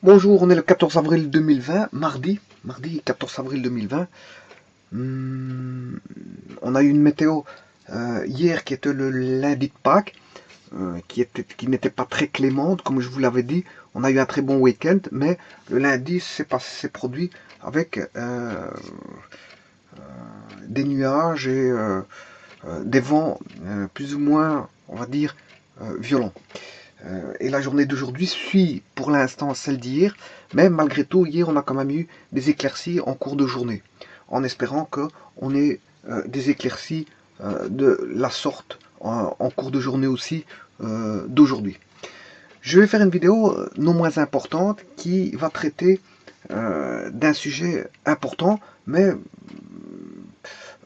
Bonjour, on est le 14 avril 2020, mardi 14 avril 2020. On a eu une météo hier qui était le lundi de Pâques, qui n'était pas très clémente, comme je vous l'avais dit. On a eu un très bon week-end, mais le lundi s'est produit avec des nuages et des vents plus ou moins, on va dire, violents. Et la journée d'aujourd'hui suit pour l'instant celle d'hier, mais malgré tout, hier on a quand même eu des éclaircies en cours de journée, en espérant qu'on ait des éclaircies de la sorte en cours de journée aussi d'aujourd'hui. Je vais faire une vidéo non moins importante qui va traiter d'un sujet important, mais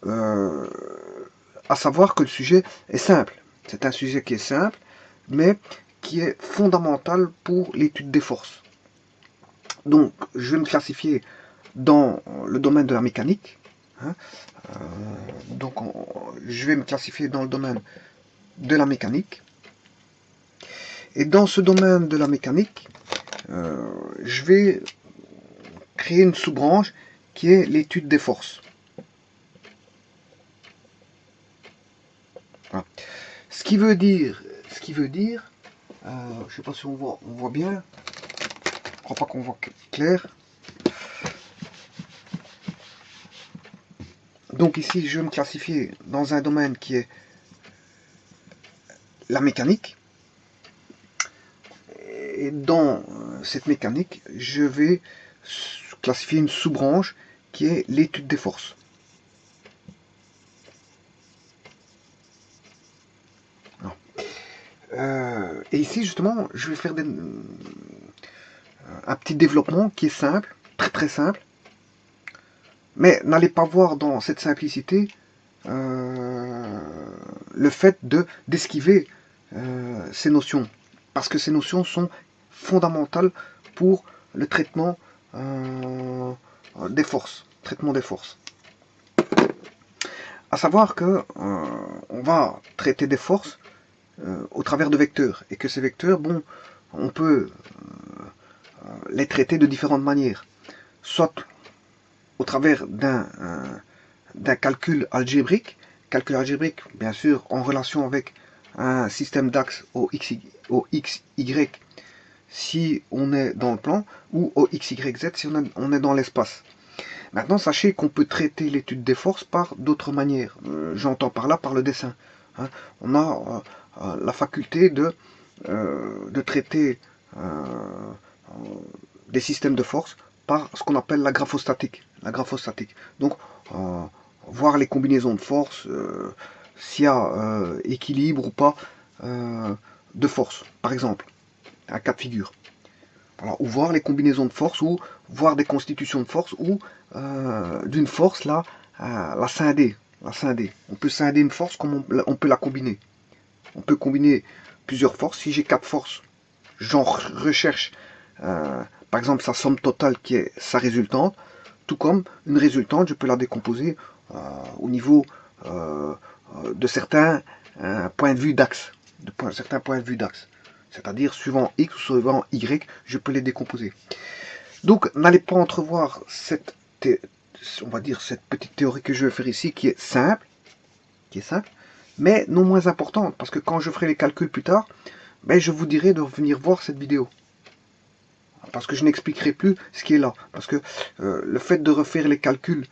à savoir que le sujet est simple. C'est un sujet qui est simple, mais qui est fondamental pour l'étude des forces. Donc, je vais me classifier dans le domaine de la mécanique. Je vais me classifier dans le domaine de la mécanique. Et dans ce domaine de la mécanique, je vais créer une sous-branche qui est l'étude des forces. Voilà. Ce qui veut dire, je ne sais pas si on voit bien, je crois pas qu'on voit clair. Donc ici, je vais me classifier dans un domaine qui est la mécanique. Et dans cette mécanique, je vais classifier une sous-branche qui est l'étude des forces. Et ici, justement, je vais faire un petit développement qui est simple, très très simple. Mais n'allez pas voir dans cette simplicité le fait d'esquiver ces notions. Parce que ces notions sont fondamentales pour le traitement des forces. Traitement des forces. À savoir que on va traiter des forces au travers de vecteurs. Et que ces vecteurs, bon, on peut les traiter de différentes manières. Soit au travers d'un calcul algébrique, bien sûr en relation avec un système d'axes au x, y si on est dans le plan, ou au x, y, z si on est dans l'espace. Maintenant, sachez qu'on peut traiter l'étude des forces par d'autres manières. J'entends par là par le dessin. Hein. On a la faculté de traiter des systèmes de force par ce qu'on appelle la graphostatique. Donc, voir les combinaisons de force, s'il y a équilibre ou pas de force, par exemple, un cas de figure. Voilà, ou voir les combinaisons de force, ou voir des constitutions de force, ou d'une force là, la scinder. On peut scinder une force comme on peut la combiner. On peut combiner plusieurs forces. Si j'ai 4 forces, j'en recherche par exemple sa somme totale qui est sa résultante, tout comme une résultante, je peux la décomposer au niveau de certains points de vue d'axe. C'est-à-dire suivant X ou suivant Y, je peux les décomposer. Donc n'allez pas entrevoir cette petite théorie que je vais faire ici qui est simple, mais non moins importante, parce que quand je ferai les calculs plus tard, ben, je vous dirai de venir voir cette vidéo. Parce que je n'expliquerai plus ce qui est là. Parce que le fait de refaire les calculs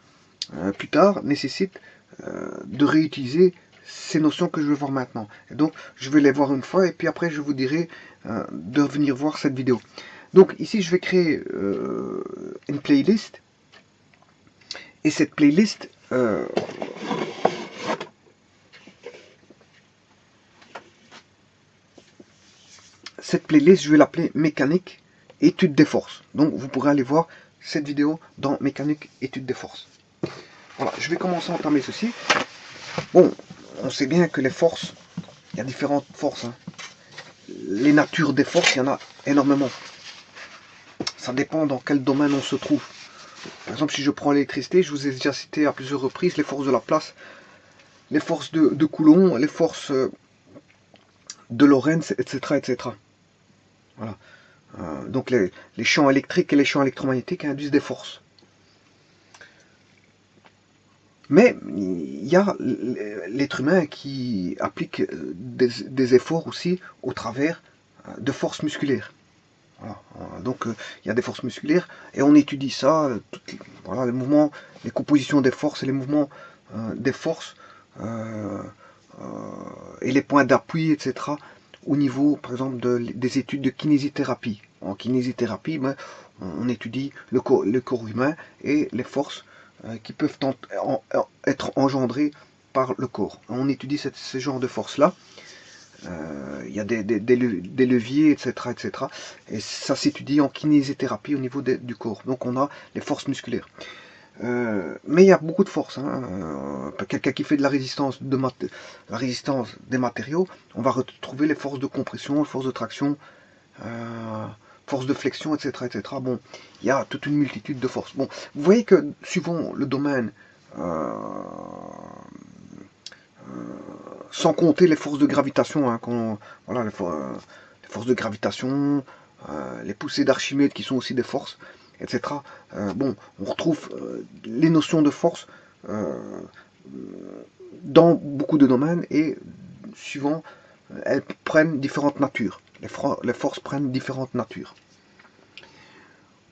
plus tard nécessite de réutiliser ces notions que je vais voir maintenant. Et donc, je vais les voir une fois et puis après, je vous dirai de venir voir cette vidéo. Donc, ici, je vais créer une playlist. Et cette playlist... je vais l'appeler mécanique étude des forces. Donc, vous pourrez aller voir cette vidéo dans mécanique étude des forces. Voilà, je vais commencer à entamer ceci. Bon, on sait bien que les forces, il y a différentes forces. Hein. Les natures des forces, il y en a énormément. Ça dépend dans quel domaine on se trouve. Par exemple, si je prends l'électricité, je vous ai déjà cité à plusieurs reprises les forces de Laplace, les forces de Coulomb, les forces de Lorentz, etc. etc. Voilà. Donc les champs électriques et les champs électromagnétiques induisent des forces. Mais il y a l'être humain qui applique des efforts aussi au travers de forces musculaires. Voilà. Donc il y a des forces musculaires et on étudie ça, voilà, les mouvements, les compositions des forces et les mouvements des forces et les points d'appui, etc. Au niveau, par exemple, des études de kinésithérapie. En kinésithérapie, ben, on étudie le corps humain et les forces qui peuvent être engendrées par le corps. On étudie ce genre de forces-là. Il y a des leviers, etc., etc. Et ça s'étudie en kinésithérapie au niveau du corps. Donc on a les forces musculaires. Mais il y a beaucoup de forces. Quelqu'un qui fait de la résistance, la résistance des matériaux, on va retrouver les forces de compression, les forces de traction, forces de flexion, etc., etc. Bon, il y a toute une multitude de forces. Bon, vous voyez que suivant le domaine, sans compter les forces de gravitation, voilà, les forces de gravitation, les poussées d'Archimède qui sont aussi des forces, etc. Bon, on retrouve les notions de force dans beaucoup de domaines et suivant, elles prennent différentes natures. Les forces prennent différentes natures.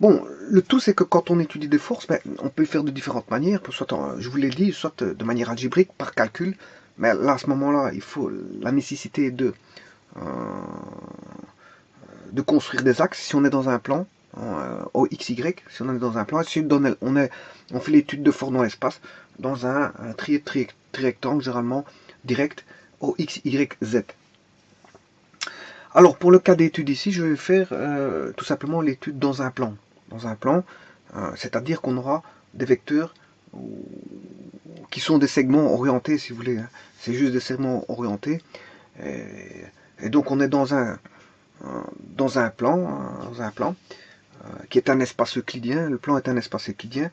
Bon, le tout c'est que quand on étudie des forces, ben, on peut le faire de différentes manières, soit je vous l'ai dit, soit de manière algébrique, par calcul, mais là à ce moment-là, il faut la nécessité de construire des axes si on est dans un plan, au XY, si on est dans un plan, si on fait l'étude de force dans l'espace, dans un trirectangle généralement direct au XYZ. Alors pour le cas d'étude ici, je vais faire tout simplement l'étude dans un plan. Dans un plan, c'est-à-dire qu'on aura des vecteurs qui sont des segments orientés, si vous voulez. C'est juste des segments orientés. Et donc on est dans un plan qui est un espace euclidien. Le plan est un espace euclidien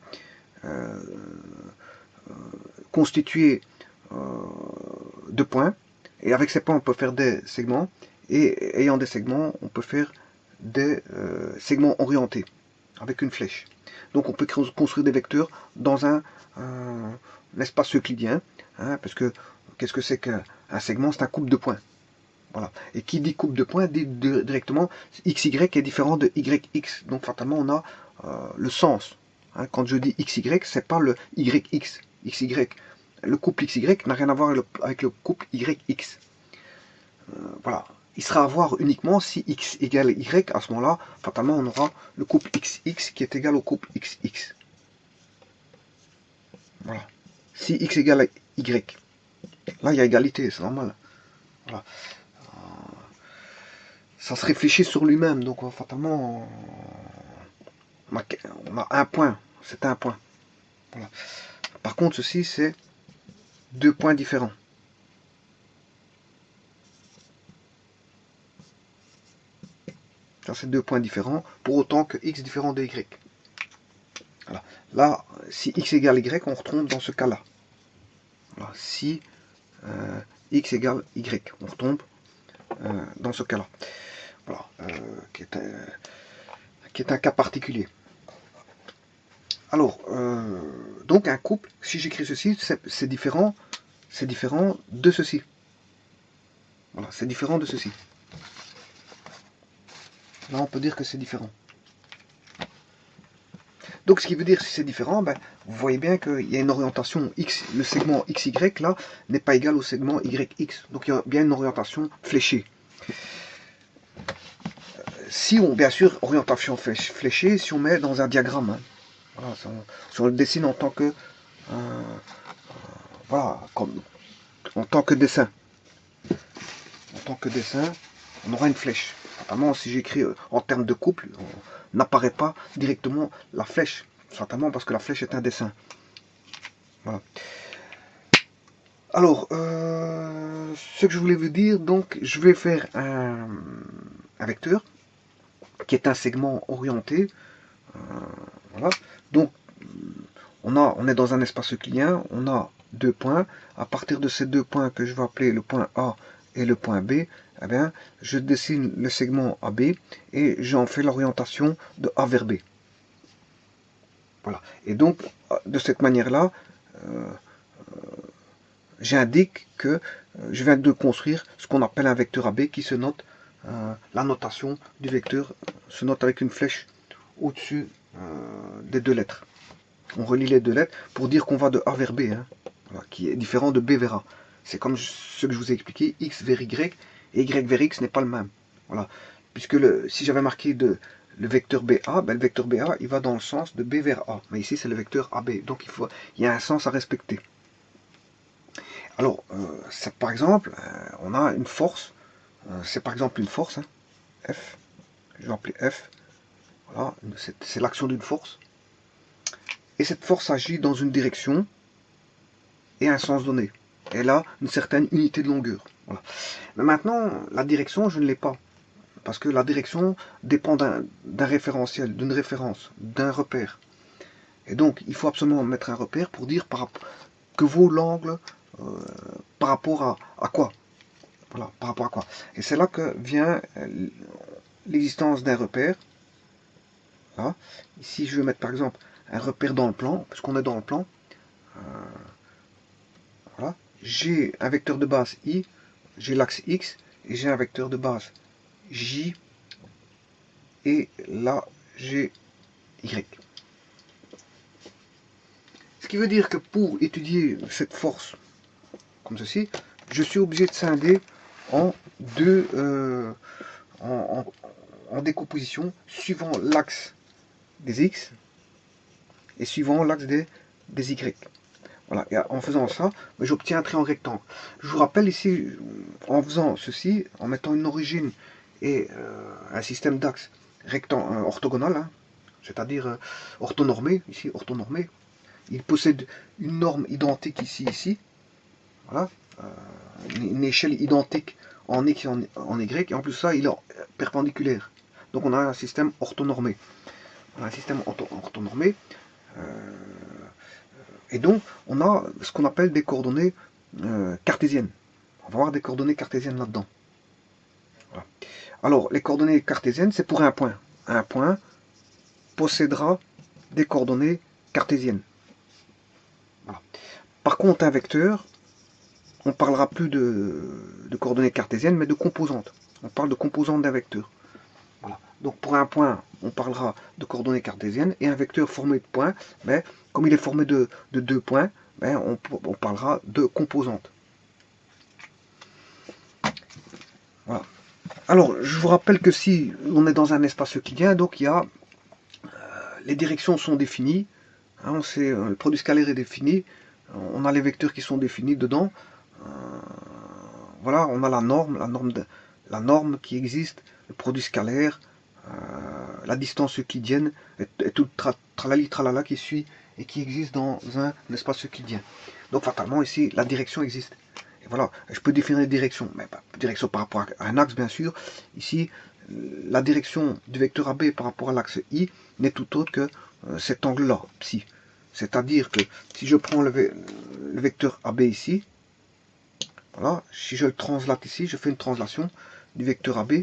constitué de points. Et avec ces points, on peut faire des segments. Et ayant des segments, on peut faire des segments orientés avec une flèche. Donc on peut construire des vecteurs dans un espace euclidien, parce que qu'est-ce que c'est qu'un segment? C'est un couple de points. Voilà. Et qui dit couple de points dit directement XY est différent de YX. Donc fatalement on a le sens. Quand je dis XY, c'est pas le YX. XY. Le couple XY n'a rien à voir avec le couple YX. Voilà. Il sera à voir uniquement si X égale Y, à ce moment-là, fatalement on aura le couple XX qui est égal au couple XX. Voilà. Si X égale à Y. Là il y a égalité, c'est normal. Voilà. Ça se réfléchit sur lui-même, donc fatalement on a un point, c'est un point. Voilà. Par contre ceci c'est deux points différents. Ça c'est deux points différents, pour autant que X différent de Y. Voilà. Là, si X égale Y, on retombe dans ce cas-là. Voilà. Si X égale Y, on retombe dans ce cas-là. Voilà. Qui est un cas particulier. Alors, donc un couple, si j'écris ceci, c'est différent de ceci. Voilà, c'est différent de ceci. Là, on peut dire que c'est différent. Donc, ce qui veut dire si c'est différent, ben, vous voyez bien qu'il y a une orientation X, le segment XY, là, n'est pas égal au segment YX. Donc, il y a bien une orientation fléchée. Si on, bien sûr, orientation fléchée, si on met dans un diagramme, voilà, si on le dessine en tant que, voilà, en tant que dessin. En tant que dessin, on aura une flèche. Notamment, si j'écris en termes de couple, n'apparaît pas directement la flèche. Certainement parce que la flèche est un dessin. Voilà. Alors, ce que je voulais vous dire, donc, je vais faire un vecteur qui est un segment orienté. Voilà. Donc, on est dans un espace euclidien, on a deux points. À partir de ces deux points que je vais appeler le point A et le point B, eh bien, je dessine le segment AB et j'en fais l'orientation de A vers B. Voilà. Et donc, de cette manière-là, j'indique que je viens de construire ce qu'on appelle un vecteur AB qui se note, la notation du vecteur se note avec une flèche au-dessus des deux lettres. On relie les deux lettres pour dire qu'on va de A vers B, hein, voilà, qui est différent de B vers A. C'est comme ce que je vous ai expliqué, X vers Y et Y vers X n'est pas le même. Voilà. Puisque si j'avais marqué le vecteur BA, ben le vecteur BA il va dans le sens de B vers A. Mais ici c'est le vecteur AB, donc il y a un sens à respecter. Alors, par exemple, on a une force, c'est par exemple une force, hein, F, je vais appeler F, voilà, c'est l'action d'une force. Et cette force agit dans une direction et un sens donné. Elle a une certaine unité de longueur. Voilà. Mais maintenant, la direction, je ne l'ai pas. Parce que la direction dépend d'un référentiel, d'une référence, d'un repère. Et donc, il faut absolument mettre un repère pour dire que vaut l'angle par rapport à quoi. Voilà, par rapport à quoi. Et c'est là que vient l'existence d'un repère. Là. Ici, je vais mettre par exemple un repère dans le plan, puisqu'on est dans le plan. Voilà. J'ai un vecteur de base I, j'ai l'axe X, et j'ai un vecteur de base J, et là, j'ai Y. Ce qui veut dire que pour étudier cette force, comme ceci, je suis obligé de scinder en deux, en décomposition, suivant l'axe des X et suivant l'axe des Y. Voilà. Et en faisant ça, j'obtiens un triangle rectangle. Je vous rappelle ici, en faisant ceci, en mettant une origine et un système d'axes orthogonal, hein, c'est-à-dire orthonormé, ici orthonormé, il possède une norme identique ici, voilà, une échelle identique en X et en Y, et en plus ça, il est perpendiculaire. Donc on a un système orthonormé. On a un système orthonormé, et donc on a ce qu'on appelle des coordonnées cartésiennes. On va avoir des coordonnées cartésiennes là-dedans. Voilà. Alors, les coordonnées cartésiennes, c'est pour un point. Un point possédera des coordonnées cartésiennes. Voilà. Par contre, un vecteur, on ne parlera plus de coordonnées cartésiennes, mais de composantes. On parle de composantes d'un vecteur. Voilà. Donc pour un point, on parlera de coordonnées cartésiennes, et un vecteur formé de points, ben, comme il est formé de deux points, ben, on parlera de composantes. Voilà. Alors, je vous rappelle que si on est dans un espace euclidien, donc il y a les directions sont définies, hein, on sait, le produit scalaire est défini, on a les vecteurs qui sont définis dedans. Voilà, on a la norme qui existe, le produit scalaire, la distance euclidienne, et tout tralali tralala qui suit et qui existe dans un espace euclidien. Donc fatalement ici, la direction existe. Et voilà, je peux définir les directions, mais pas direction par rapport à un axe bien sûr. Ici, la direction du vecteur AB par rapport à l'axe I n'est tout autre que cet angle-là, psi. C'est-à-dire que si je prends le vecteur AB ici, voilà, si je le translate ici, je fais une translation du vecteur AB.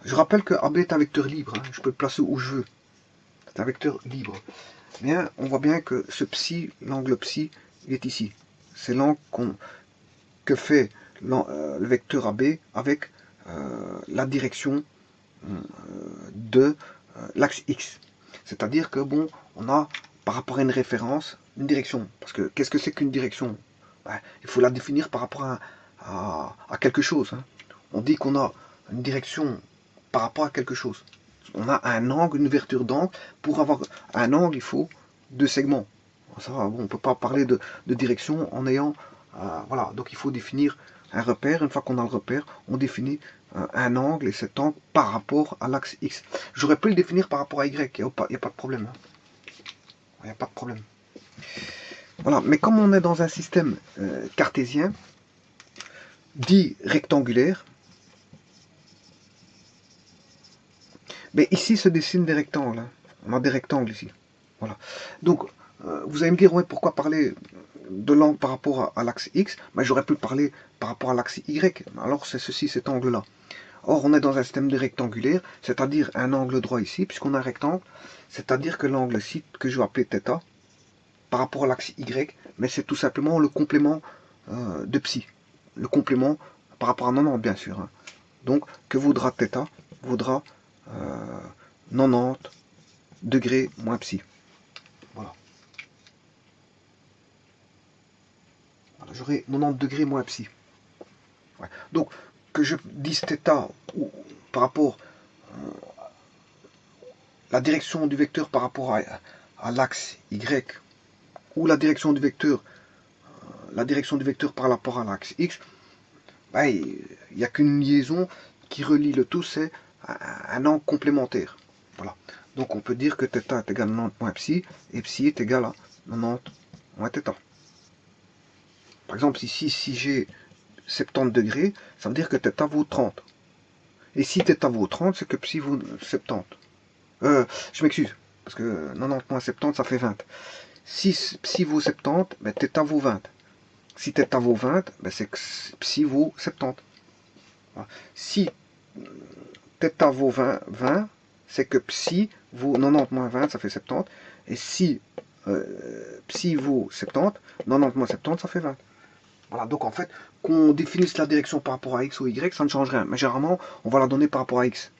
Je rappelle que AB est un vecteur libre, hein, je peux le placer où je veux. C'est un vecteur libre. Bien, on voit bien que ce psi, l'angle psi, il est ici. C'est l'angle que fait le vecteur AB avec la direction de l'axe X. C'est-à-dire que bon, on a par rapport à une référence, une direction. Parce que qu'est-ce que c'est qu'une direction? Ben, il faut la définir par rapport à quelque chose. Hein. On dit qu'on a une direction par rapport à quelque chose. On a un angle, une ouverture d'angle. Pour avoir un angle, il faut deux segments. Ça, bon, on ne peut pas parler de direction en ayant... voilà, donc il faut définir un repère. Une fois qu'on a le repère, on définit un angle, et cet angle par rapport à l'axe X. J'aurais pu le définir par rapport à Y, il n'y a pas de problème. Il n'y a pas de problème. Voilà, mais comme on est dans un système cartésien, dit rectangulaire, mais ici se dessinent des rectangles. Hein. On a des rectangles ici. Voilà. Donc, vous allez me dire, ouais, pourquoi parler de l'angle par rapport à l'axe X, ben, j'aurais pu parler par rapport à l'axe Y. Alors c'est ceci, cet angle-là. Or, on est dans un système de rectangulaire, c'est-à-dire un angle droit ici, puisqu'on a un rectangle, c'est-à-dire que l'angle ici, que je vais appeler θ, par rapport à l'axe Y, mais c'est tout simplement le complément de psi. Le complément par rapport à 90, bien sûr. Hein. Donc, que vaudra θ? Vaudra 90 degrés moins psi. Voilà. Voilà, j'aurai 90 degrés moins psi. Ouais. Donc, que je dise θ ou, par rapport la direction du vecteur par rapport à l'axe Y ou la direction du vecteur par rapport à l'axe X, ben, il n'y a qu'une liaison qui relie le tout, c'est un angle complémentaire. Voilà. Donc on peut dire que θ est égal à 90 moins psi et psi est égal à 90 moins θ. Par exemple, ici, si j'ai 70 degrés, ça veut dire que θ vaut 30. Et si θ vaut 30, c'est que psi vaut 70. Je m'excuse, parce que 90 moins 70, ça fait 20. Si psi vaut 70, ben, θ vaut 20. Si θ vaut 20, ben, c'est que psi vaut 70. Voilà. Si θ vaut 20, c'est que psi vaut 90 moins 20, ça fait 70. Et si psi vaut 70, 90 moins 70, ça fait 20. Voilà, donc en fait, qu'on définisse la direction par rapport à x ou y, ça ne change rien. Mais généralement, on va la donner par rapport à x.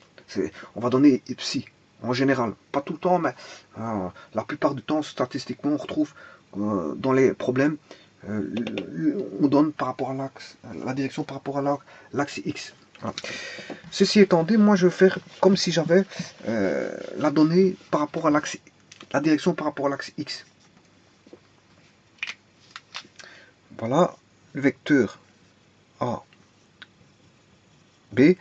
On va donner psi, en général. Pas tout le temps, mais la plupart du temps, statistiquement, on retrouve dans les problèmes, on donne par rapport à l'axe, la direction par rapport à l'axe x. Voilà. Ceci étant dit, moi je vais faire comme si j'avais la donnée par rapport à l'axe, la direction par rapport à l'axe x. Voilà le vecteur A, B,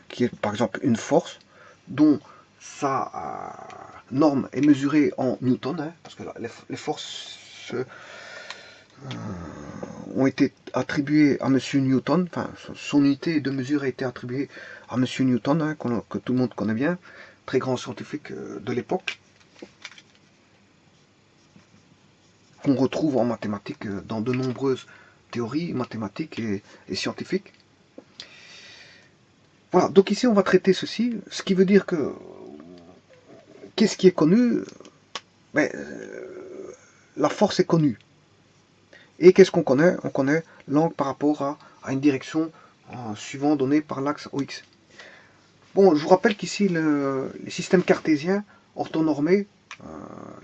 qui est par exemple une force dont sa norme est mesurée en newton, hein, parce que les forces ont été attribuées à Monsieur Newton, enfin son unité de mesure a été attribuée à Monsieur Newton, hein, que tout le monde connaît bien, très grand scientifique de l'époque, qu'on retrouve en mathématiques dans de nombreuses théories mathématiques et scientifiques. Voilà, donc ici on va traiter ceci, ce qui veut dire que qu'est-ce qui est connu? Ben, la force est connue. Et qu'est-ce qu'on connaît? On connaît l'angle par rapport à une direction suivant donnée par l'axe OX. Bon, je vous rappelle qu'ici, les systèmes cartésiens orthonormés,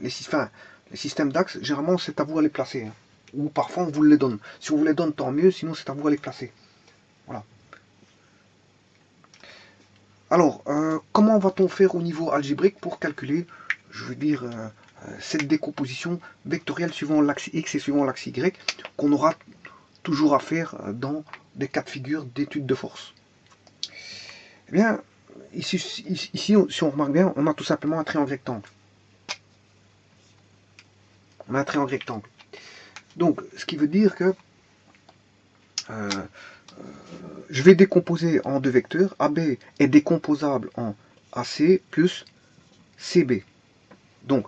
les systèmes d'axes, généralement, c'est à vous à les placer. Hein. Ou parfois, on vous les donne. Si on vous les donne, tant mieux, sinon, c'est à vous à les placer. Voilà. Alors, comment va-t-on faire au niveau algébrique pour calculer, je veux dire, cette décomposition vectorielle suivant l'axe X et suivant l'axe Y, qu'on aura toujours à faire dans des cas de figure d'études de force? Eh bien, ici, si on remarque bien, on a tout simplement un triangle rectangle. On a un triangle rectangle. Donc, ce qui veut dire que je vais décomposer en deux vecteurs. AB est décomposable en AC plus CB. Donc,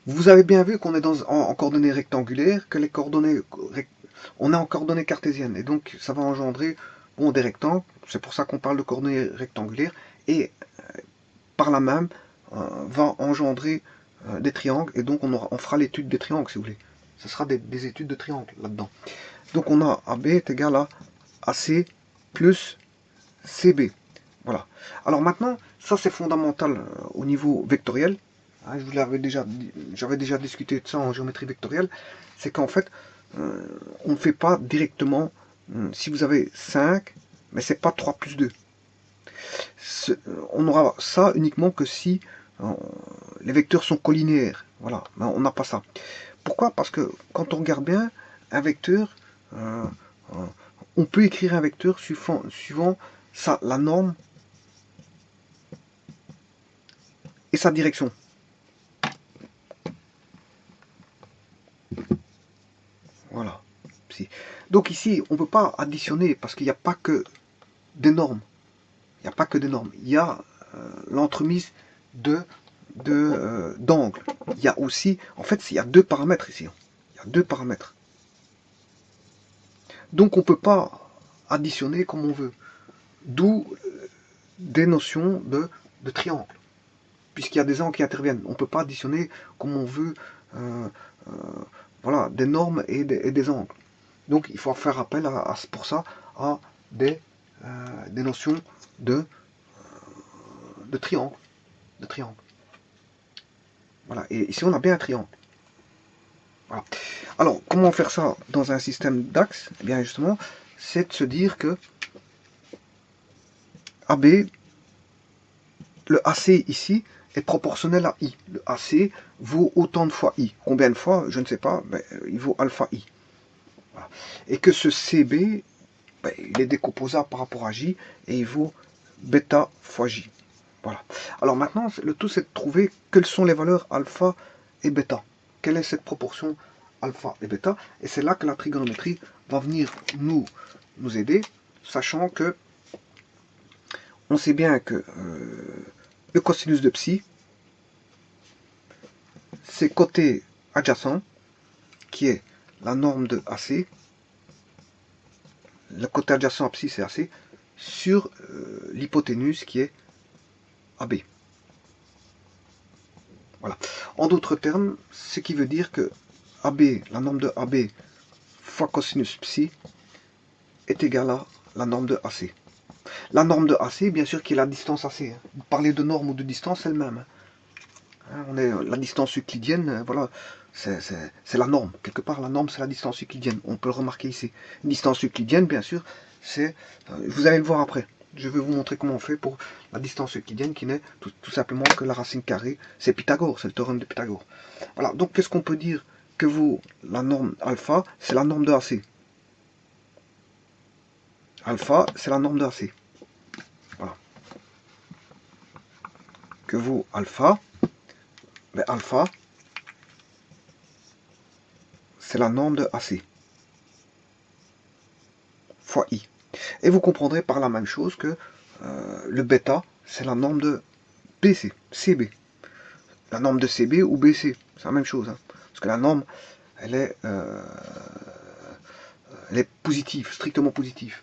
vous avez bien vu qu'on est en coordonnées rectangulaires, que les coordonnées, on est en coordonnées cartésiennes. Et donc, ça va engendrer des rectangles. C'est pour ça qu'on parle de coordonnées rectangulaires. Et par là même, va engendrer des triangles. Et donc, on fera l'étude des triangles, si vous voulez. Ce sera des études de triangles là-dedans. Donc, on a AB est égal à AC plus CB. Voilà. Alors maintenant, ça c'est fondamental au niveau vectoriel. Hein, j'avais déjà discuté de ça en géométrie vectorielle. C'est qu'en fait, on ne fait pas directement, si vous avez 5, mais c'est pas 3 plus 2. On aura ça uniquement que si les vecteurs sont collinéaires. Voilà, mais on n'a pas ça. Pourquoi? Parce que quand on regarde bien, un vecteur, on peut écrire un vecteur suivant la norme et sa direction. Voilà. Donc ici, on ne peut pas additionner parce qu'il n'y a pas que des normes. Il n'y a pas que des normes. Il y a l'entremise de d'angle. Il y a aussi, en fait, il y a deux paramètres ici. Il y a deux paramètres. Donc on ne peut pas additionner comme on veut. D'où des notions de triangle. Puisqu'il y a des angles qui interviennent. On ne peut pas additionner comme on veut voilà, des normes et des angles. Donc il faut faire appel pour ça à des notions de triangle. De triangle. Voilà. Et ici on a bien un triangle. Voilà. Alors, comment faire ça dans un système d'axes? Eh bien, justement, c'est de se dire que AB, le AC ici, est proportionnel à I. Le AC vaut autant de fois I. Combien de fois? Je ne sais pas, mais il vaut alpha I. Voilà. Et que ce CB, ben, il est décomposable par rapport à J, et il vaut bêta fois J. Voilà. Alors maintenant, le tout, c'est de trouver quelles sont les valeurs alpha et bêta. Quelle est cette proportion alpha et bêta? Et c'est là que la trigonométrie va venir nous aider, sachant que on sait bien que le cosinus de psi, c'est côté adjacent, qui est la norme de AC, le côté adjacent à psi c'est AC, sur l'hypoténuse qui est AB. Voilà. En d'autres termes, ce qui veut dire que AB, la norme de AB fois cosinus psi est égale à la norme de AC. La norme de AC, bien sûr, qui est la distance AC. Hein. Parler de norme ou de distance, c'est le même. Hein, on est la distance euclidienne, voilà, c'est la norme. Quelque part, la norme, c'est la distance euclidienne. On peut le remarquer ici. Une distance euclidienne, bien sûr, c'est... vous allez le voir après. Je vais vous montrer comment on fait pour la distance euclidienne qui n'est tout simplement que la racine carrée. C'est Pythagore, c'est le théorème de Pythagore. Voilà, donc qu'est-ce qu'on peut dire que vaut la norme alpha? C'est la norme de AC. Alpha, c'est la norme de AC. Voilà. Que vaut alpha? Ben, alpha, c'est la norme de AC fois I. Et vous comprendrez par la même chose que le bêta, c'est la norme de BC, CB. La norme de CB ou BC, c'est la même chose. Hein. Parce que la norme, elle est positive, strictement positive.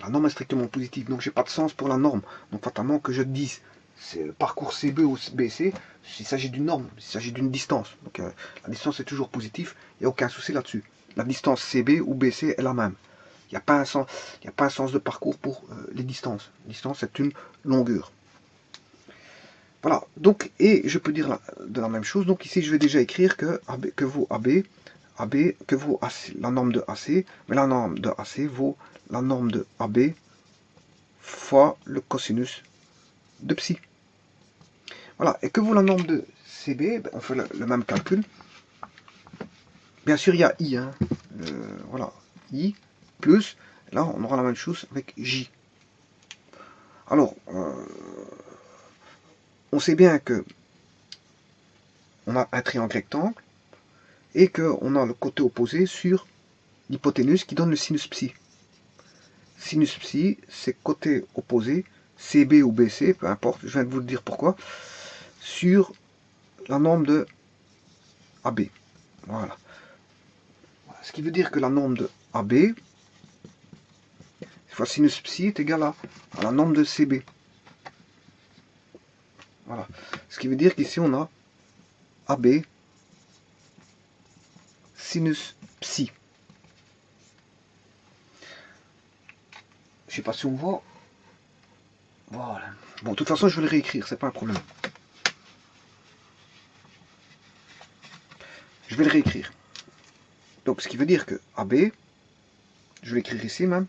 La norme est strictement positive, donc j'ai pas de sens pour la norme. Donc fatalement que je dise c'est le parcours CB ou BC, il s'agit d'une norme, il s'agit d'une distance. Donc la distance est toujours positive, il n'y a aucun souci là-dessus. La distance CB ou BC est la même. Il n'y a pas un sens de parcours pour les distances. La distance, c'est une longueur. Voilà, donc, et je peux dire de la même chose. Donc ici, je vais déjà écrire que vaut AB, que vaut AC, la norme de AC, mais la norme de AC vaut la norme de AB fois le cosinus de psi. Voilà, et que vaut la norme de CB? Ben, on fait le même calcul. Bien sûr, il y a I, hein. Voilà, I, plus, là, on aura la même chose avec J. Alors, on sait bien que on a un triangle rectangle et qu'on a le côté opposé sur l'hypoténuse qui donne le sinus psi. Sinus psi, c'est côté opposé, CB ou BC, peu importe, je viens de vous le dire pourquoi, sur la norme de AB. Voilà. Ce qui veut dire que la norme de AB fois sinus psi est égale à la norme de CB. Voilà. Ce qui veut dire qu'ici on a AB sinus psi. Je sais pas si on voit. Voilà. Bon, de toute façon, je vais le réécrire, c'est pas un problème. Je vais le réécrire. Donc, ce qui veut dire que AB, je vais l'écrire ici même,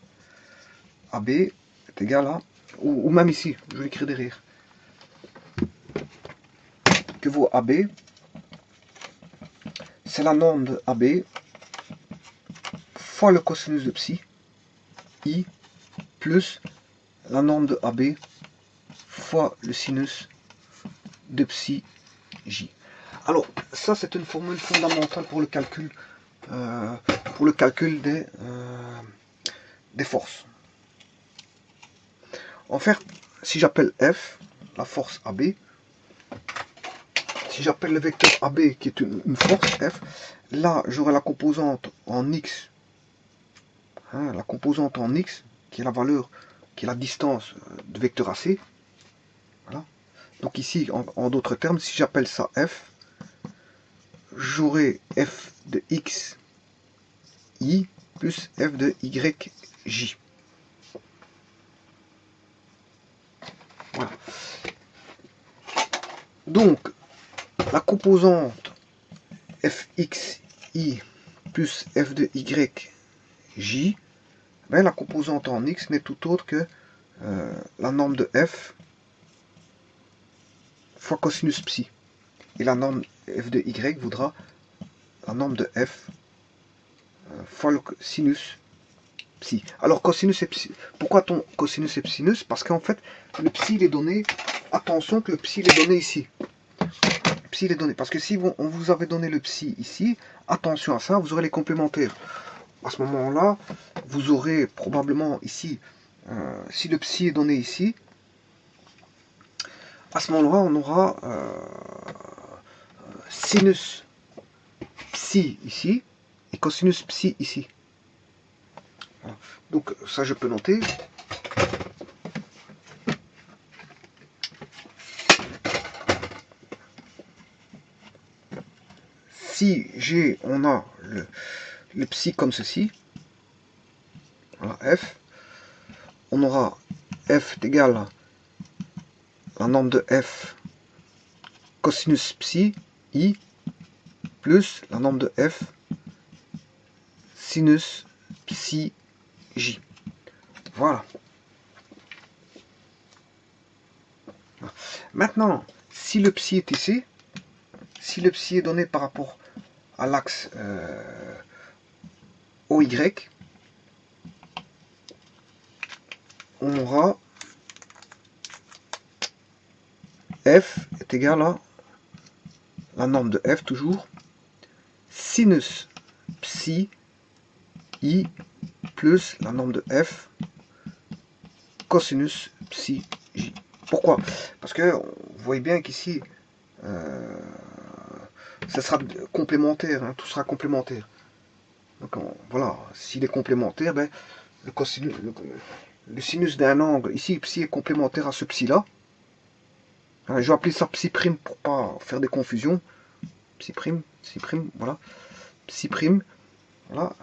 AB est égal à, ou même ici, je vais l'écrire derrière, que vaut AB, c'est la norme de AB fois le cosinus de psi, I, plus la norme de AB fois le sinus de psi, J. Alors, ça c'est une formule fondamentale pour le calcul des forces. En fait, si j'appelle F, la force AB, si j'appelle le vecteur AB qui est une force F, là j'aurai la composante en X, hein, la composante en X, qui est la valeur, qui est la distance de vecteur AC. Voilà. Donc ici, en d'autres termes, si j'appelle ça F, j'aurai F de X, Y, plus F de Y, J. Voilà. Donc, la composante Fx, Y, plus F de Y, J, ben, la composante en X n'est tout autre que la norme de F fois cosinus psi. Et la norme F de Y voudra la norme de F fois le sinus psi. Alors cosinus et psi, pourquoi ton cosinus et sinus? Parce qu'en fait le psi il est donné, attention que le psi il est donné ici. Le psi il est donné, parce que si on vous avait donné le psi ici, attention à ça, vous aurez les complémentaires. À ce moment-là, vous aurez probablement ici, si le psi est donné ici, à ce moment-là on aura sinus psi ici et cosinus psi ici. Voilà. Donc ça je peux noter. Si on a le psi comme ceci, voilà, F, on aura F est égal à la norme de F cosinus psi I plus la norme de F sinus psi J. Voilà. Maintenant, si le psi est ici, si le psi est donné par rapport à l'axe OY, on aura F est égal à la norme de F toujours, sinus psi I plus la norme de F cosinus psi J. Pourquoi? Parce que vous voyez bien qu'ici, ça sera complémentaire, hein, tout sera complémentaire. Donc voilà, s'il est complémentaire, ben, le sinus d'un angle, ici psi est complémentaire à ce psi là. Je vais appeler ça psi prime pour pas faire des confusions. Psi prime, voilà. Psi prime, voilà.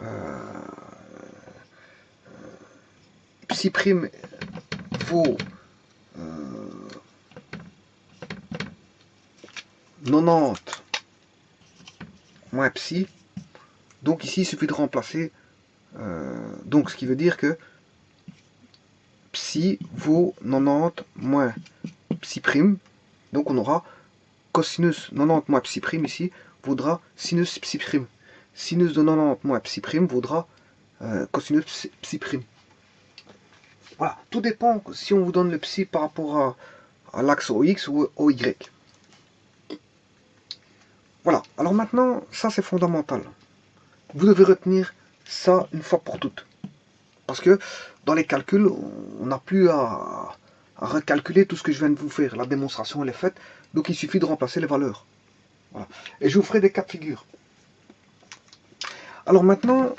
Psi prime vaut 90 moins psi. Donc ici il suffit de remplacer. Donc ce qui veut dire que psi vaut 90 moins psi prime. Donc on aura cosinus 90 moins psi prime ici vaudra sinus psi prime. Sinus de 90 moins psi prime vaudra cosinus psi prime. Voilà, tout dépend si on vous donne le psi par rapport à l'axe OX ou OY. Voilà, alors maintenant, ça c'est fondamental. Vous devez retenir ça une fois pour toutes. Parce que dans les calculs, on n'a plus à recalculer tout ce que je viens de vous faire. La démonstration elle est faite, donc il suffit de remplacer les valeurs. Voilà. Et je vous ferai des cas de figure. Alors maintenant,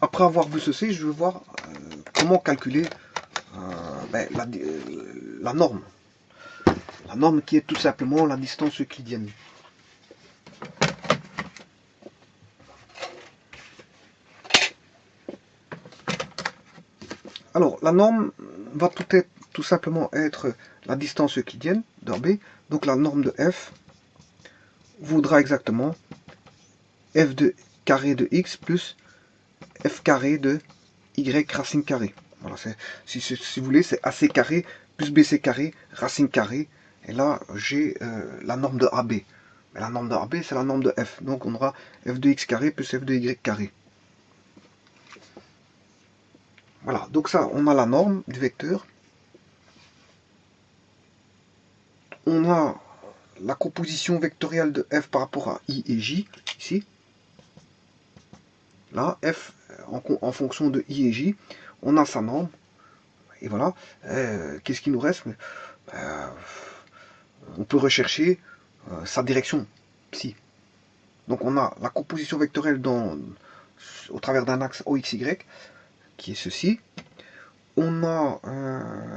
après avoir vu ceci, je vais voir comment calculer la norme. La norme qui est tout simplement la distance euclidienne. Alors, la norme va tout simplement être la distance euclidienne d'AB. Donc la norme de F voudra exactement f de carré de x plus f carré de y racine carrée. Voilà, si vous voulez, c'est AC carré plus BC carré racine carrée. Et là, j'ai la norme de AB. Mais la norme de AB, c'est la norme de F. Donc on aura f de x carré plus f de y carré. Voilà, donc ça, on a la norme du vecteur. On a la composition vectorielle de f par rapport à i et j, ici. Là, f en fonction de i et j, on a sa norme. Et voilà, qu'est-ce qui nous reste? On peut rechercher sa direction psi. Donc on a la composition vectorielle au travers d'un axe OXY, qui est ceci. On a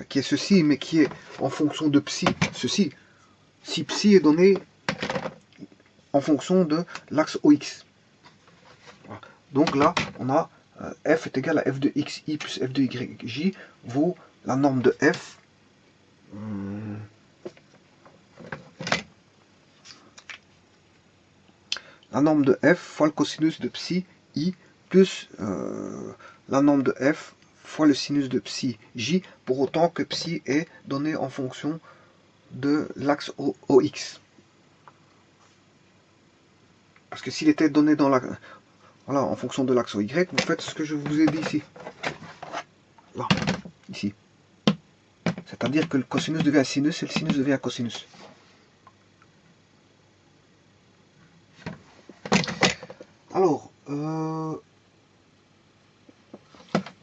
qui est ceci, mais qui est en fonction de psi, ceci. Si psi est donné en fonction de l'axe OX. Voilà. Donc là, on a f est égal à f de xi plus f de yj vaut la norme de f. La norme de f fois le cosinus de psi i plus la norme de f fois le sinus de psi j, pour autant que psi est donné en fonction de l'axe OX. Parce que s'il était donné dans voilà, en fonction de l'axe OY, vous faites ce que je vous ai dit ici. Là, ici. C'est-à-dire que le cosinus devient un sinus et le sinus devient un cosinus. Alors,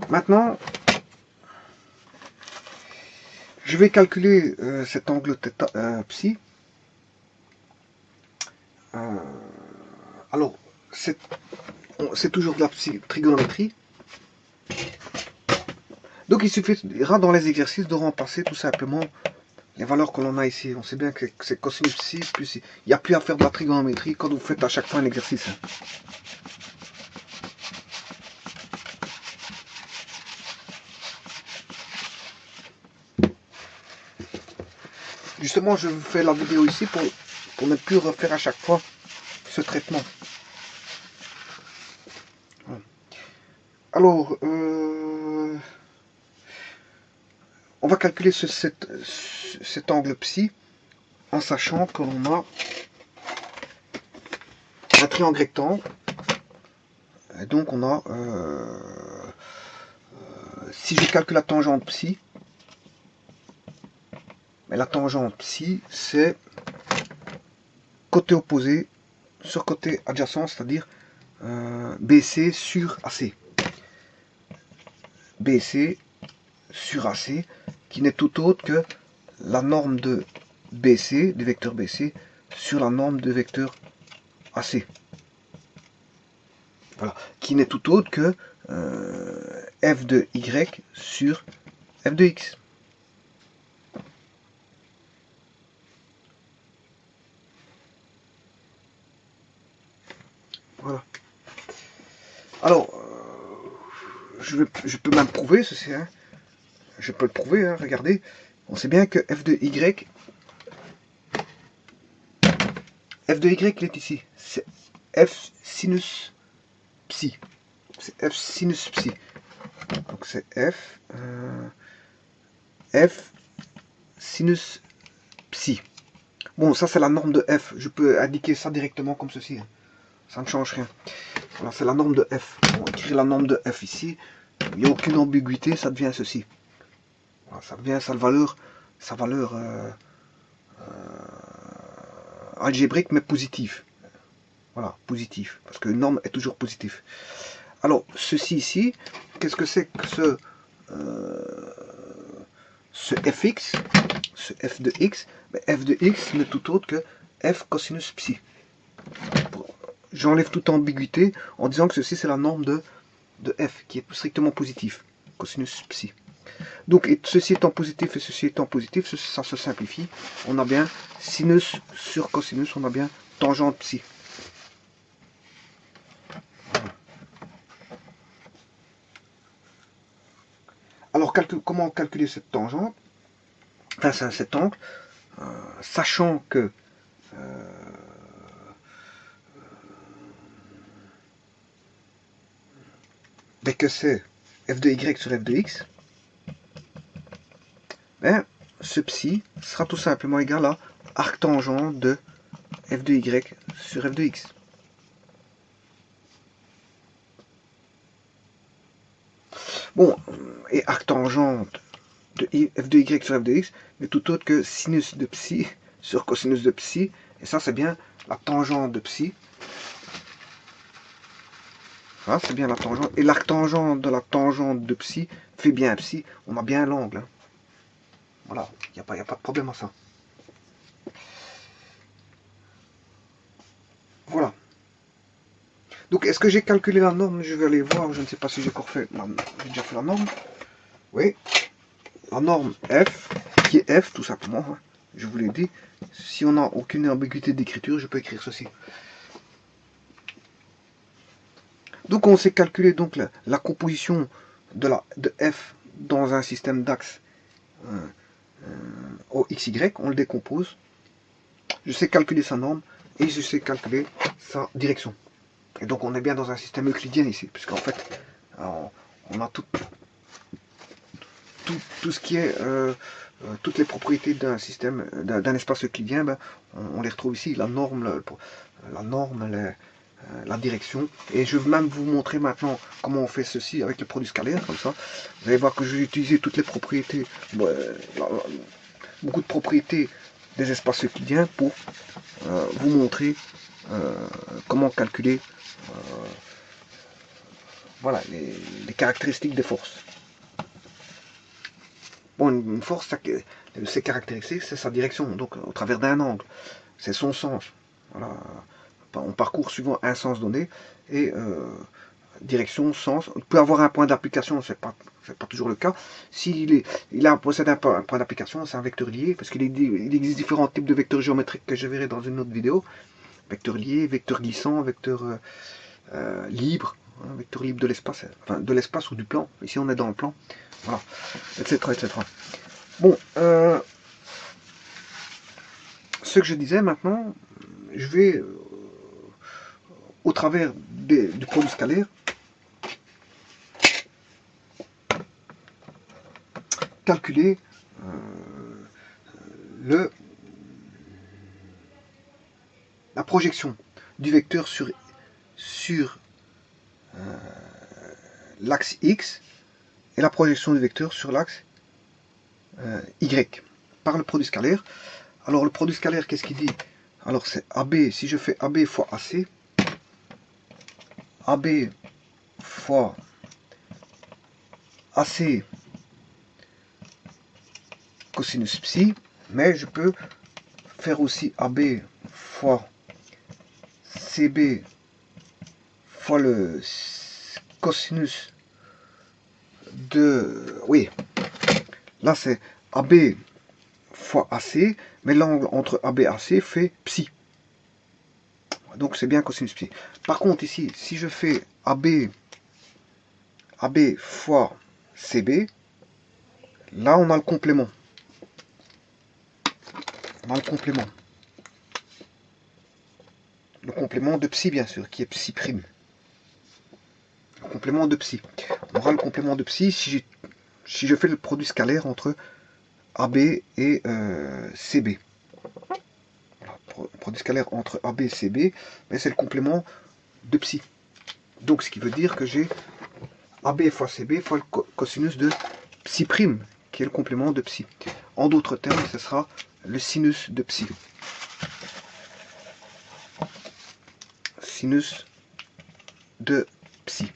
maintenant, je vais calculer cet angle psi. Alors, c'est toujours de la trigonométrie. Donc il suffira dans les exercices de remplacer tout simplement les valeurs que l'on a ici. On sait bien que c'est cosinus psi, plus il n'y a plus à faire de la trigonométrie quand vous faites à chaque fois un exercice. Justement, je vous fais la vidéo ici pour ne plus refaire à chaque fois ce traitement. Alors, on va calculer cet angle psi en sachant que l'on a un triangle rectangle. Et donc on a, si je calcule la tangente psi, mais la tangente psi c'est côté opposé sur côté adjacent, c'est-à-dire BC sur AC. BC sur AC, qui n'est tout autre que la norme de BC, du vecteur BC, sur la norme de vecteur AC. Voilà, qui n'est tout autre que f de y sur f de x. Voilà. Alors, je peux même prouver ceci. Hein. Je peux le prouver, hein, regardez. On sait bien que f de y, il est ici. C'est f sinus psi. C'est f sinus psi. Donc c'est f sinus psi. Bon, ça c'est la norme de f. Je peux indiquer ça directement comme ceci. Hein. Ça ne change rien. Voilà, c'est la norme de f. On va écrire la norme de f ici. Il n'y a aucune ambiguïté, ça devient ceci. Voilà, ça devient sa valeur algébrique mais positive. Voilà, positif. Parce qu'une norme est toujours positive. Alors, ceci ici, qu'est-ce que c'est que ce fx, ce f de x? Mais f de x n'est tout autre que f cosinus psi. J'enlève toute ambiguïté en disant que ceci c'est la norme de f qui est strictement positif, cosinus psi. Donc ceci étant positif et ceci étant positif, ça se simplifie. On a bien sinus sur cosinus, on a bien tangente psi. Alors comment calculer cette tangente, enfin cet angle, sachant que c'est f de y sur f de x, ben, ce psi sera tout simplement égal à arctangent de f de y sur f de x. Bon, et arctangente de f de y sur f de x n'est tout autre que sinus de psi sur cosinus de psi, et ça c'est bien la tangente de psi. Voilà, c'est bien la tangente, et l'arctangente de la tangente de psi fait bien psi, on a bien l'angle. Hein. Voilà, il n'y a pas de problème à ça. Voilà. Donc, est-ce que j'ai calculé la norme? Je vais aller voir. Je ne sais pas si j'ai encore fait. J'ai déjà fait la norme. Oui. La norme F, qui est F tout simplement. Hein. Je vous l'ai dit. Si on n'a aucune ambiguïté d'écriture, je peux écrire ceci. Donc, on sait calculer donc la composition de F dans un système d'axe au XY. On le décompose. Je sais calculer sa norme et je sais calculer sa direction. Et donc on est bien dans un système euclidien ici, puisqu'en fait on a tout ce qui est toutes les propriétés d'un système, d'un espace euclidien, ben, on les retrouve ici, la norme, la direction. Et je vais même vous montrer maintenant comment on fait ceci avec le produit scalaire, comme ça. Vous allez voir que je vais utiliser toutes les propriétés, beaucoup de propriétés des espaces euclidiens pour vous montrer comment calculer voilà, les caractéristiques des forces. Bon, une force, ses caractéristiques, c'est sa direction, donc au travers d'un angle, c'est son sens. Voilà. On parcourt suivant un sens donné, et direction, sens. On peut avoir un point d'application, c'est pas toujours le cas. S'il possède un point d'application, c'est un vecteur lié, parce qu'il existe différents types de vecteurs géométriques que je verrai dans une autre vidéo. Vecteur lié, vecteur glissant, vecteur libre, hein, vecteur libre de l'espace, enfin de l'espace ou du plan. Ici on est dans le plan, voilà, etc. etc. Bon, ce que je disais maintenant, je vais au travers du produit scalaire calculer la projection du vecteur sur l'axe X et la projection du vecteur sur l'axe Y par le produit scalaire. Alors le produit scalaire, qu'est-ce qu'il dit? Alors c'est AB, si je fais AB fois AC, AB fois AC cosinus psi, mais je peux faire aussi AB fois CB fois le cosinus de... Oui, là c'est AB fois AC, mais l'angle entre AB et AC fait psi. Donc c'est bien cosinus psi. Par contre ici, si je fais AB fois CB, là on a le complément. On a le complément. Le complément de psi bien sûr, qui est psi prime. Le complément de psi. On aura le complément de psi si je fais le produit scalaire entre AB et CB. Voilà, produit scalaire entre AB et CB, mais c'est le complément de psi. Donc ce qui veut dire que j'ai AB fois CB fois le cosinus de psi prime, qui est le complément de psi. En d'autres termes, ce sera le sinus de psi. Sinus de psi.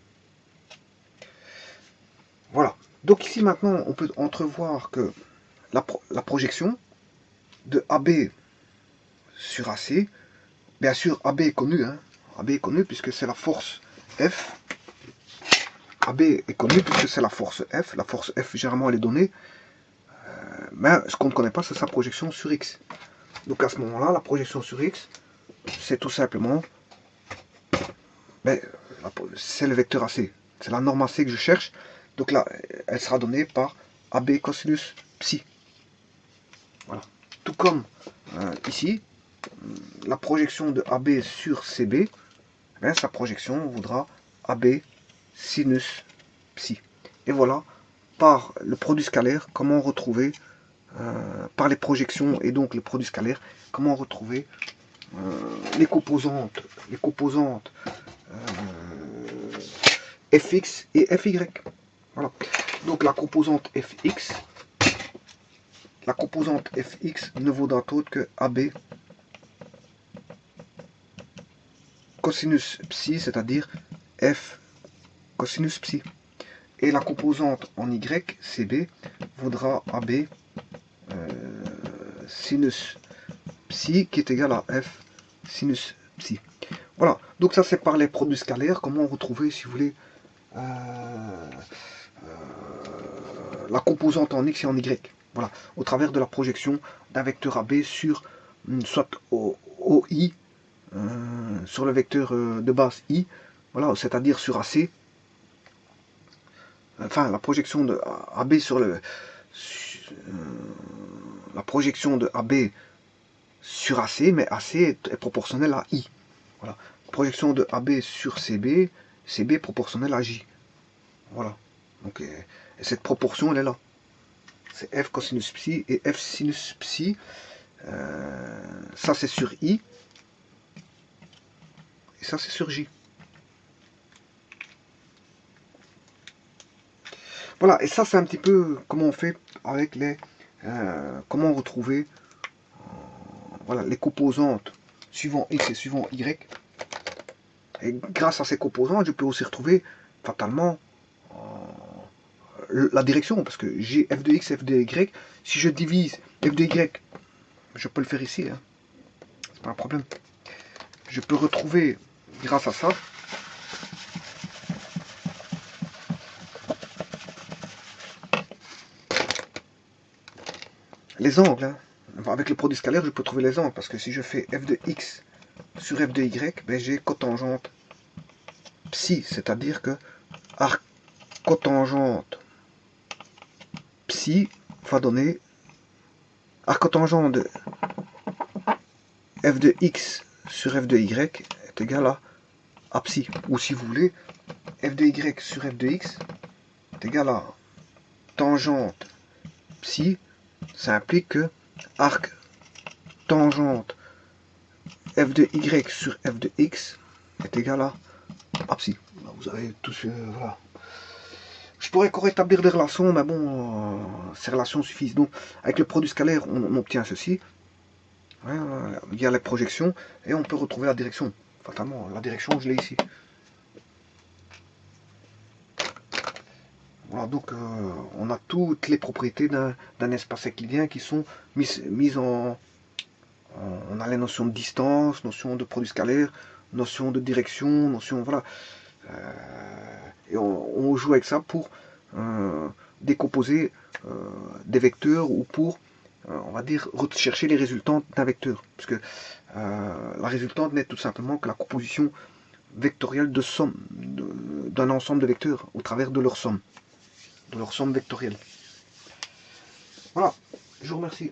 Voilà. Donc ici maintenant, on peut entrevoir que la projection de AB sur AC, bien sûr AB est connu, hein. AB est connu puisque c'est la force F. AB est connu puisque c'est la force F. La force F, généralement, elle est donnée. Mais ce qu'on ne connaît pas, c'est sa projection sur X. Donc à ce moment-là, la projection sur X, c'est tout simplement, c'est le vecteur AC. C'est la norme AC que je cherche. Donc là, elle sera donnée par AB cosinus psi. Voilà. Tout comme ici, la projection de AB sur CB, sa projection voudra AB sinus psi. Et voilà, par le produit scalaire, comment retrouver, par les projections et donc le produit scalaire, comment retrouver les composantes fx et fy. Voilà. Donc la composante fx ne vaudra autre que AB cosinus psi, c'est-à-dire f cosinus psi. Et la composante en y, cb, vaudra AB sinus psi, qui est égal à f sinus psi. Voilà, donc ça c'est par les produits scalaires, comment retrouver, si vous voulez, la composante en X et en Y. Voilà, au travers de la projection d'un vecteur AB sur soit OI, sur le vecteur de base I, voilà, c'est-à-dire sur AC, enfin la projection de AB sur le la projection de AB sur AC, mais AC est proportionnel à I. Voilà. Projection de AB sur CB, CB est proportionnel à J. Voilà. Donc, et cette proportion, elle est là. C'est F cosinus psi et F sinus psi. Ça, c'est sur I. Et ça, c'est sur J. Voilà. Et ça, c'est un petit peu comment on fait avec les... comment retrouver voilà, les composantes suivant X et suivant Y. Et grâce à ces composantes, je peux aussi retrouver fatalement la direction, parce que j'ai f de x, f de y. Si je divise f de y, je peux le faire ici, hein, c'est pas un problème. Je peux retrouver, grâce à ça, les angles. Hein. Enfin, avec le produit scalaire, je peux trouver les angles, parce que si je fais f de x sur f de y, ben j'ai cotangente psi, c'est-à-dire que arc cotangente psi va donner arc cotangente de f de x sur f de y est égal à psi. Ou si vous voulez, f de y sur f de x est égal à tangente psi. Ça implique que arc tangente f de y sur f de x est égal à psi. Vous avez tout ce... Voilà. Je pourrais encore établir des relations, mais bon, ces relations suffisent. Donc, avec le produit scalaire, on obtient ceci. Il y a les projections, et on peut retrouver la direction. Fatalement, la direction, je l'ai ici. Voilà, donc on a toutes les propriétés d'un espace euclidien qui sont mises en... On a les notions de distance, notion de produit scalaire, notion de direction, notion... Voilà. Et on joue avec ça pour décomposer des vecteurs ou pour, on va dire, rechercher les résultantes d'un vecteur. Puisque la résultante n'est tout simplement que la composition vectorielle de somme d'un ensemble de vecteurs au travers de leur somme vectorielle. Voilà, je vous remercie.